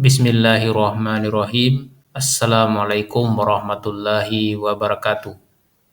Bismillahirrahmanirrahim. Assalamualaikum warahmatullahi wabarakatuh.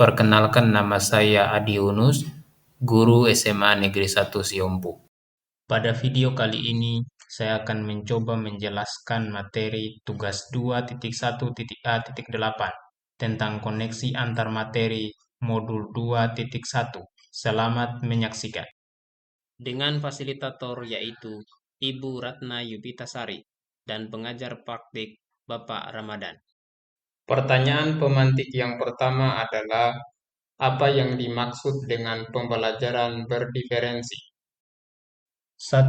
Perkenalkan, nama saya Adi Yunus, guru SMA Negeri 1 Siompu. Pada video kali ini, saya akan mencoba menjelaskan materi tugas 2.1.A.8 tentang koneksi antar materi modul 2.1. Selamat menyaksikan. Dengan fasilitator yaitu Ibu Ratna Yupitasari dan pengajar praktik Bapak Ramadan. Pertanyaan pemantik yang pertama adalah, apa yang dimaksud dengan pembelajaran berdiferensi? 1.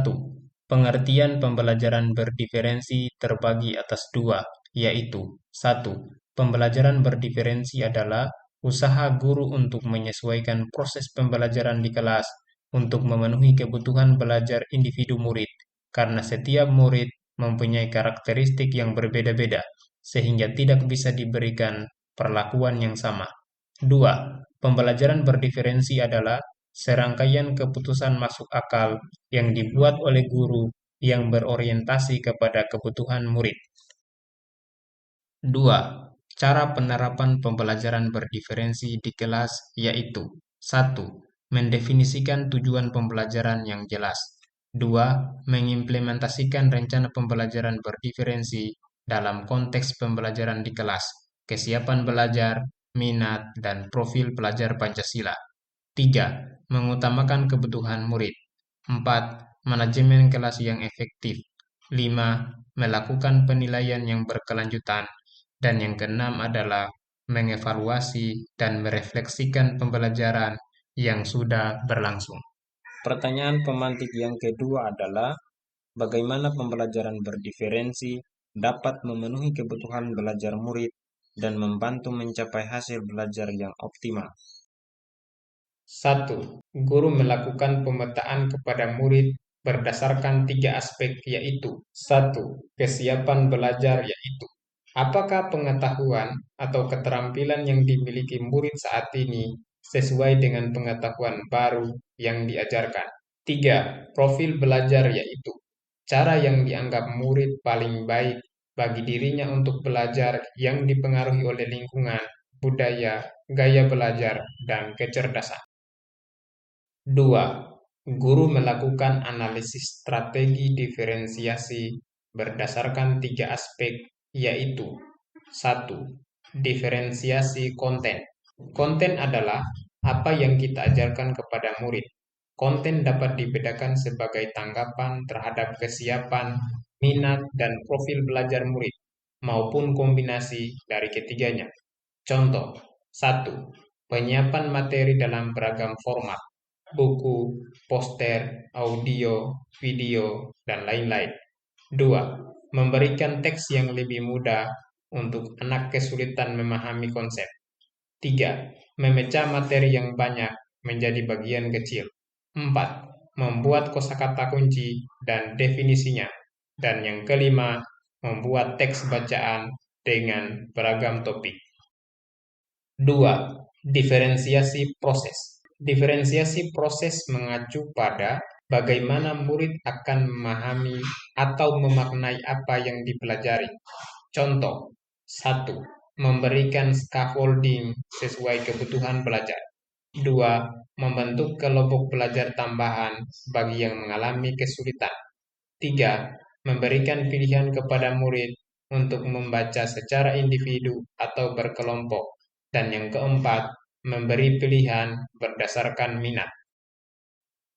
Pengertian pembelajaran berdiferensi terbagi atas dua, yaitu 1. Pembelajaran berdiferensi adalah usaha guru untuk menyesuaikan proses pembelajaran di kelas untuk memenuhi kebutuhan belajar individu murid, karena setiap murid mempunyai karakteristik yang berbeda-beda, sehingga tidak bisa diberikan perlakuan yang sama. 2. Pembelajaran berdiferensi adalah serangkaian keputusan masuk akal yang dibuat oleh guru yang berorientasi kepada kebutuhan murid. 2. Cara penerapan pembelajaran berdiferensi di kelas yaitu 1. Mendefinisikan tujuan pembelajaran yang jelas. 2. Mengimplementasikan rencana pembelajaran berdiferensi dalam konteks pembelajaran di kelas, kesiapan belajar, minat, dan profil pelajar Pancasila. 3. Mengutamakan kebutuhan murid. 4. Manajemen kelas yang efektif. 5. Melakukan penilaian yang berkelanjutan. Dan yang keenam adalah mengevaluasi dan merefleksikan pembelajaran yang sudah berlangsung. Pertanyaan pemantik yang kedua adalah, bagaimana pembelajaran berdiferensi dapat memenuhi kebutuhan belajar murid dan membantu mencapai hasil belajar yang optimal? 1. Guru melakukan pemetaan kepada murid berdasarkan 3 aspek, yaitu 1. Kesiapan belajar, yaitu apakah pengetahuan atau keterampilan yang dimiliki murid saat ini sesuai dengan pengetahuan baru yang diajarkan. 3. Profil belajar, yaitu cara yang dianggap murid paling baik bagi dirinya untuk belajar yang dipengaruhi oleh lingkungan, budaya, gaya belajar, dan kecerdasan. 2. Guru melakukan analisis strategi diferensiasi berdasarkan 3 aspek, yaitu 1. Diferensiasi konten. Konten adalah apa yang kita ajarkan kepada murid. Konten dapat dibedakan sebagai tanggapan terhadap kesiapan, minat, dan profil belajar murid, maupun kombinasi dari ketiganya. Contoh, 1. Penyiapan materi dalam beragam format, buku, poster, audio, video, dan lain-lain. 2. Memberikan teks yang lebih mudah untuk anak kesulitan memahami konsep. 3. Memecah materi yang banyak menjadi bagian kecil. 4. Membuat kosakata kunci dan definisinya. Dan yang kelima, membuat teks bacaan dengan beragam topik. 2. Diferensiasi proses. Diferensiasi proses mengacu pada bagaimana murid akan memahami atau memaknai apa yang dipelajari. Contoh, 1. Memberikan scaffolding sesuai kebutuhan belajar. 2. Membentuk kelompok belajar tambahan bagi yang mengalami kesulitan. 3. Memberikan pilihan kepada murid untuk membaca secara individu atau berkelompok. Dan yang keempat, memberi pilihan berdasarkan minat.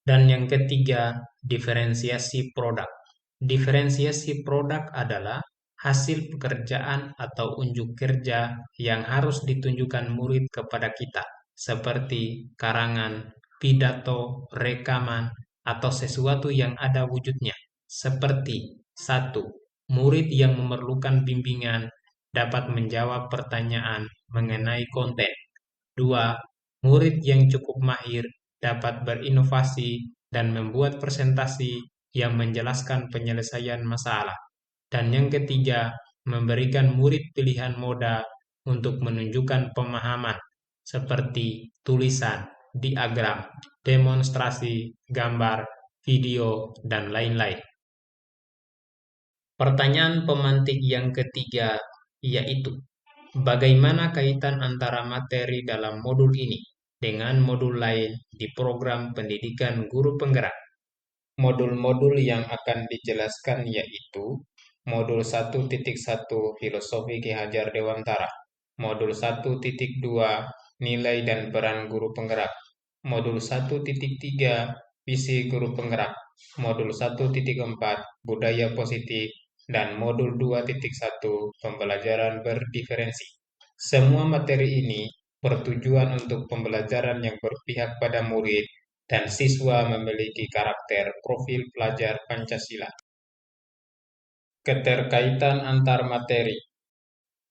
Dan yang ketiga, diferensiasi produk. Diferensiasi produk adalah hasil pekerjaan atau unjuk kerja yang harus ditunjukkan murid kepada kita, seperti karangan, pidato, rekaman, atau sesuatu yang ada wujudnya. Seperti 1. Murid yang memerlukan bimbingan dapat menjawab pertanyaan mengenai konten. 2. Murid yang cukup mahir dapat berinovasi dan membuat presentasi yang menjelaskan penyelesaian masalah. Dan yang ketiga, memberikan murid pilihan moda untuk menunjukkan pemahaman, seperti tulisan, diagram, demonstrasi, gambar, video, dan lain-lain. Pertanyaan pemantik yang ketiga yaitu, bagaimana kaitan antara materi dalam modul ini dengan modul lain di program pendidikan guru penggerak? Modul-modul yang akan dijelaskan yaitu Modul 1.1 Filosofi Ki Hajar Dewantara, Modul 1.2 Nilai dan Peran Guru Penggerak, Modul 1.3 Visi Guru Penggerak, Modul 1.4 Budaya Positif, dan Modul 2.1 Pembelajaran Berdiferensi. Semua materi ini bertujuan untuk pembelajaran yang berpihak pada murid dan siswa memiliki karakter profil pelajar Pancasila. Keterkaitan antar materi.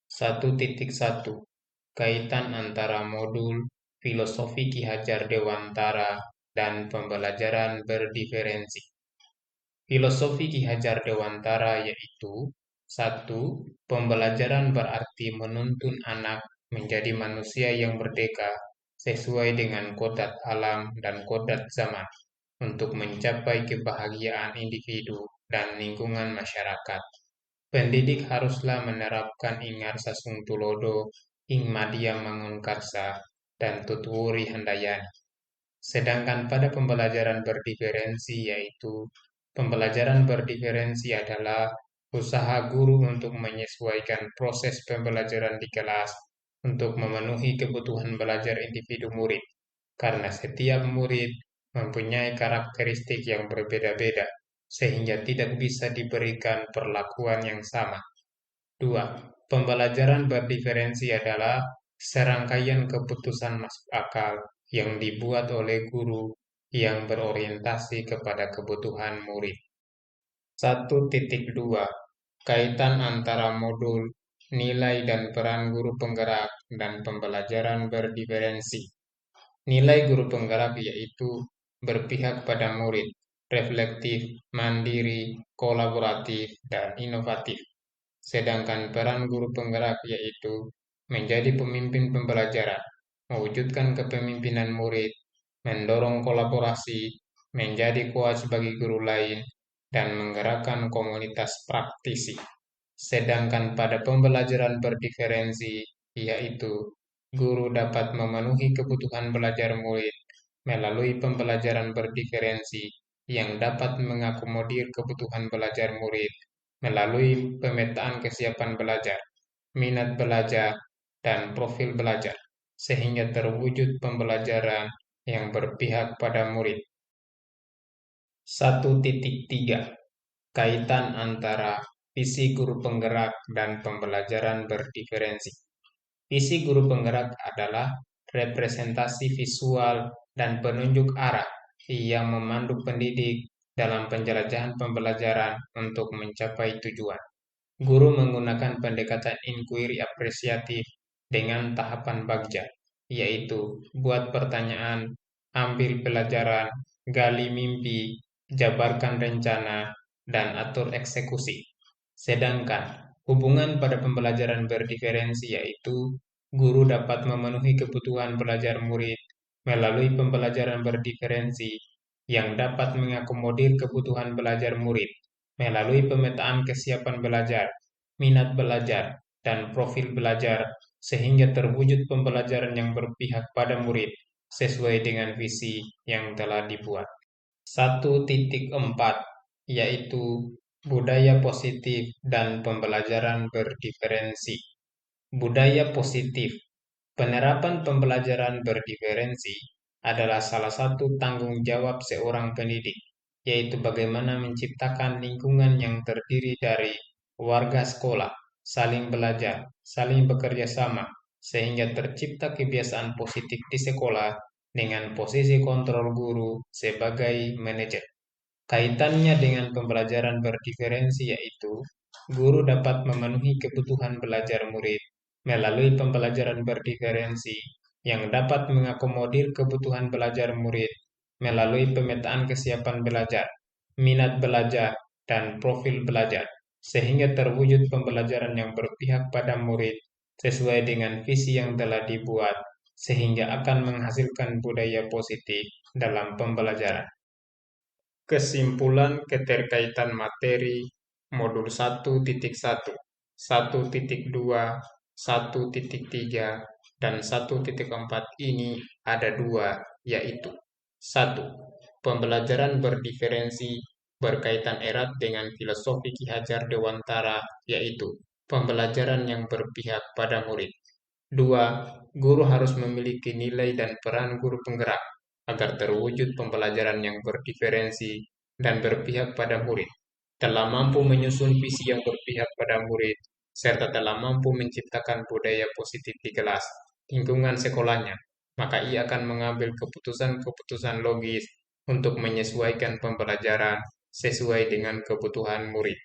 1.1 Kaitan antara modul Filosofi Ki Hajar Dewantara dan pembelajaran berdiferensi. Filosofi Ki Hajar Dewantara yaitu 1. Pembelajaran berarti menuntun anak menjadi manusia yang merdeka sesuai dengan kodrat alam dan kodrat zaman untuk mencapai kebahagiaan individu dan lingkungan masyarakat. Pendidik haruslah menerapkan ingarsa sungtulodo, ing madya mangunkarsa, dan tutwuri handayani. Sedangkan pada pembelajaran berdiferensi yaitu pembelajaran berdiferensi adalah usaha guru untuk menyesuaikan proses pembelajaran di kelas untuk memenuhi kebutuhan belajar individu murid, karena setiap murid mempunyai karakteristik yang berbeda-beda, sehingga tidak bisa diberikan perlakuan yang sama. 2. Pembelajaran berdiferensi adalah serangkaian keputusan masuk akal yang dibuat oleh guru yang berorientasi kepada kebutuhan murid. 1.2 Kaitan antara modul nilai dan peran guru penggerak dan pembelajaran berdiferensi. Nilai guru penggerak yaitu berpihak pada murid, reflektif, mandiri, kolaboratif, dan inovatif. Sedangkan peran guru penggerak yaitu menjadi pemimpin pembelajaran, mewujudkan kepemimpinan murid, mendorong kolaborasi, menjadi coach bagi guru lain, dan menggerakkan komunitas praktisi. Sedangkan pada pembelajaran berdiferensi, yaitu guru dapat memenuhi kebutuhan belajar murid melalui pembelajaran berdiferensi yang dapat mengakomodir kebutuhan belajar murid melalui pemetaan kesiapan belajar, minat belajar, dan profil belajar, sehingga terwujud pembelajaran yang berpihak pada murid. 1.3 Kaitan antara visi guru penggerak dan pembelajaran berdiferensi. Visi guru penggerak adalah representasi visual dan penunjuk arah yang memandu pendidik dalam penjelajahan pembelajaran untuk mencapai tujuan. Guru menggunakan pendekatan inquiry apresiatif dengan tahapan bagja, yaitu buat pertanyaan, ambil pelajaran, gali mimpi, jabarkan rencana, dan atur eksekusi. Sedangkan hubungan pada pembelajaran berdiferensi yaitu guru dapat memenuhi kebutuhan belajar murid melalui pembelajaran berdiferensi yang dapat mengakomodir kebutuhan belajar murid melalui pemetaan kesiapan belajar, minat belajar, dan profil belajar sehingga terwujud pembelajaran yang berpihak pada murid sesuai dengan visi yang telah dibuat. 1.4 yaitu budaya positif dan pembelajaran berdiferensi. Budaya positif. Penerapan pembelajaran berdiferensi adalah salah satu tanggung jawab seorang pendidik, yaitu bagaimana menciptakan lingkungan yang terdiri dari warga sekolah, saling belajar, saling bekerja sama, sehingga tercipta kebiasaan positif di sekolah dengan posisi kontrol guru sebagai manajer. Kaitannya dengan pembelajaran berdiferensi yaitu guru dapat memenuhi kebutuhan belajar murid melalui pembelajaran berdiferensi yang dapat mengakomodir kebutuhan belajar murid melalui pemetaan kesiapan belajar, minat belajar, dan profil belajar, sehingga terwujud pembelajaran yang berpihak pada murid sesuai dengan visi yang telah dibuat, sehingga akan menghasilkan budaya positif dalam pembelajaran. Kesimpulan keterkaitan materi modul 1.1, 1.2, 1.3, dan 1.4 ini ada dua, yaitu satu, pembelajaran berdiferensi berkaitan erat dengan filosofi Ki Hajar Dewantara, yaitu pembelajaran yang berpihak pada murid. Dua, guru harus memiliki nilai dan peran guru penggerak agar terwujud pembelajaran yang berdiferensi dan berpihak pada murid. Telah mampu menyusun visi yang berpihak pada murid, serta telah mampu menciptakan budaya positif di kelas, lingkungan sekolahnya, maka ia akan mengambil keputusan-keputusan logis untuk menyesuaikan pembelajaran sesuai dengan kebutuhan murid.